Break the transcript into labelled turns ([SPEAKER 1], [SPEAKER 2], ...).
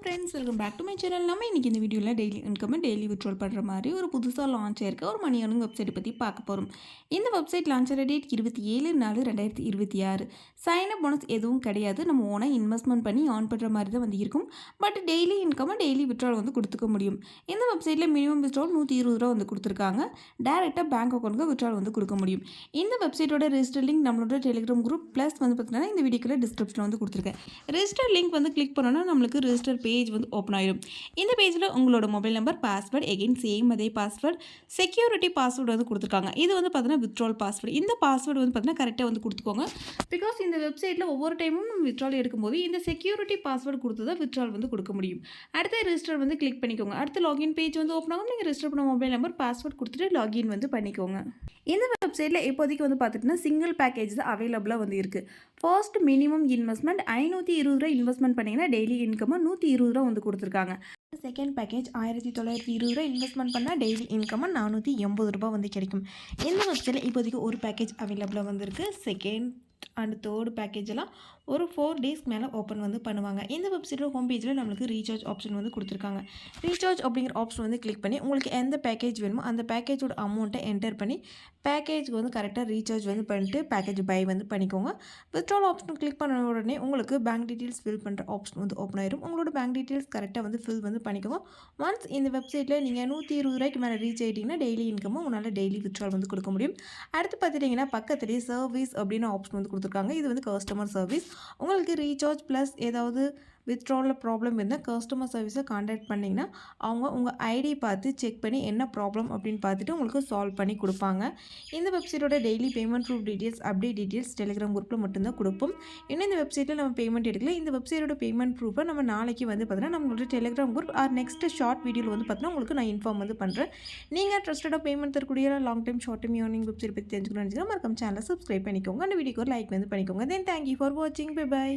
[SPEAKER 1] Friends, welcome back to my channel. நம்ம இன்றைக்கி இந்த வீடியோவில் டெய்லி இன்கம் டெய்லி விட்ரோல் பண்ணுற மாதிரி ஒரு புதுசாக லான்ச் ஆயிருக்க ஒரு மணி ஏர்னிங் வெப்சைட்டை பற்றி பார்க்க போகிறோம். இந்த வெப்சைட் லான்ச் ஆகிற டேட் 27/4/2026. சைன் அப் போனஸ் எதுவும் கிடையாது. நம்ம ஓனாக இன்வெஸ்ட்மெண்ட் பண்ணி ஆன் பண்ணுற மாதிரி தான் வந்து இருக்கும். பட் டெய்லி இன்கம் டெய்லி விட்ரோல் வந்து கொடுத்துக்க முடியும். இந்த வெப்சைட்டில் மினிமம் விட்ரோல் 120 ரூபா வந்து கொடுத்துருக்காங்க. டேரெக்டாக பேங்க் அக்கௌண்ட்டுக்கு விட்ரோல் வந்து கொடுக்க முடியும். இந்த வெப்சைட்டோட ரெஜிஸ்டர் லிங்க் நம்மளோட டெலிகிராம் குரூப் ப்ளஸ் வந்து பார்த்தீங்கன்னா இந்த வீடியோக்குள்ள டிஸ்கிரிப்ஷன் வந்து கொடுத்துருக்கேன். ரெஜிஸ்டர் லிங்க் வந்து கிளிக் பண்ணோன்னா நம்மளுக்கு ரெஜிஸ்டர் பேஜ் வந்து ஓப்பன் ஆயிடும். இந்த பேஜில் உங்களோட mobile number, password, again same அதே பாஸ்வேர்டு, செக்யூரிட்டி பாஸ்வேர்டு வந்து கொடுத்துருக்காங்க. இது வந்து பார்த்தீங்கன்னா வித்ட்ரால் பாஸ்வேர்டு. இந்த பாஸ்வேர்டு வந்து பார்த்தீங்கன்னா கரெக்டாக வந்து கொடுத்துக்கோங்க. பிகாஸ் இந்த வெப்சைட்டில் ஒவ்வொரு டைமும் நம்ம வித்ட்ரால் எடுக்கும்போது இந்த செக்யூரிட்டி பாஸ்வேர்டு கொடுத்து தான் வித்ட்ரால் வந்து கொடுக்க முடியும். அடுத்த ரெஜிஸ்டர் வந்து கிளிக் பண்ணிக்கோங்க. அடுத்து லாகின் பேஜ் வந்து ஓப்பன் ஆகும். நீங்கள் ரெஜிஸ்டர் பண்ண மொபைல் நம்பர், பாஸ்வேர்டு கொடுத்துட்டு லாகின் வந்து பண்ணிக்கோங்க. இந்த வெப்சைட்டில் இப்போதைக்கு வந்து பார்த்துட்டிங்கன்னா சிங்கிள் பேக்கேஜ் தான் அவைலபிளாக வந்து இருக்குது. ஃபர்ஸ்ட் மினிமம் இன்வெஸ்ட்மெண்ட் 520 ரூபா இன்வெஸ்ட்மெண்ட் பண்ணிங்கன்னா டெய்லி இன்கம் 120 ரூபா வந்து கொடுத்துருக்காங்க. செகண்ட் பேக்கேஜ் 1920 ரூபா இன்வெஸ்ட்மெண்ட் பண்ணால் டெய்லி இன்கம் 480 ரூபா வந்து கிடைக்கும். இந்த வெப்சைட்டில் இப்போதைக்கு ஒரு பேக்கேஜ் அவைலபிளாக வந்துருக்கு. செகண்ட் அண்ட் தேர்ட் பேக்கேஜ் எல்லாம் ஒரு 4 டேஸ்க்கு மேலே ஓப்பன் வந்து பண்ணுவாங்க. இந்த வெப்சைட்டோட ஹோம் பேஜில் நம்மளுக்கு ரீசார்ஜ் ஆப்ஷன் வந்து கொடுத்துருக்காங்க. ரீசார்ஜ் அப்படிங்கிற ஆப்ஷன் வந்து கிளிக் பண்ணி உங்களுக்கு எந்த பேக்கேஜ் வேணுமோ அந்த பேக்கேஜோட அமௌண்ட்டை என்டர் பண்ணி பேக்கேஜ்க்கு வந்து கரெக்டாக ரீசார்ஜ் வந்து பண்ணிட்டு பேக்கேஜ் பை வந்து பண்ணிக்கோங்க. வித்ட்ரால் ஆப்ஷன் கிளிக் பண்ண உடனே உங்களுக்கு பேங்க் டீட்டெயில்ஸ் ஃபில் பண்ணுற ஆப்ஷன் வந்து ஓப்பன் ஆயிடும். உங்களோட பேங்க் டீட்டெயில்ஸ் கரெக்டாக வந்து ஃபில் வந்து பண்ணிக்கோங்க. ஒன்ஸ் இந்த வெப்சைட்டில் நீங்கள் 120 ரூபாய்க்கு மேலே ரீச் ஆகிட்டிங்கன்னா டெய்லி இன்கமும் உங்களால் டெய்லி வித்ட்ரால் வந்து கொடுக்க முடியும். அடுத்து பார்த்துட்டிங்கன்னா பக்கத்துலேயே சர்வீஸ் அப்படின்னு ஆப்ஷன் வந்து கொடுத்துருக்காங்க. இது வந்து கஸ்டமர் சர்வீஸ். உங்களுக்கு ரீசார்ஜ் ப்ளஸ் ஏதாவது வித்ட்ராலில் ப்ராப்ளம் இருந்தால் கஸ்டமர் சர்வீஸை கான்டாக்ட் பண்ணிங்கன்னா அவங்க உங்கள் ஐடி பார்த்து செக் பண்ணி என்ன ப்ராப்ளம் அப்படின்னு பார்த்துட்டு உங்களுக்கு சால்வ் பண்ணி கொடுப்பாங்க. இந்த வெப்சைட்டோட daily payment proof details, update details Telegram குரூப்பில் மட்டும்தான் கொடுப்போம். இன்னும் இந்த வெப்சைட்டில் நம்ம பேமெண்ட் எடுக்கல. இந்த வெப்சைட்டோட பேமெண்ட் ப்ரூஃபை நம்ம நாளைக்கு வந்து பார்த்தீங்கன்னா நம்மளோட டெலிகிராம் குரூப் நெக்ஸ்ட் ஷார்ட் வீடியோவில் வந்து பார்த்தீங்கன்னா உங்களுக்கு நான் இன்ஃபார்ம் வந்து பண்ணுறேன். நீங்கள் ட்ரஸ்டடாக பேமெண்ட் தரக்கூடிய long time short time earning website பற்றி தெரிஞ்சுக்கணும்னு நினச்சிங்கன்னா மறக்காம சேனலை சப்ஸ்கிரைப் பண்ணிக்கோங்க. அந்த வீடியோக்கு ஒரு லைக் வந்து பண்ணிக்கோங்க. தென் தேங்க்யூ ஃபார் வாட்சிங். Bye by.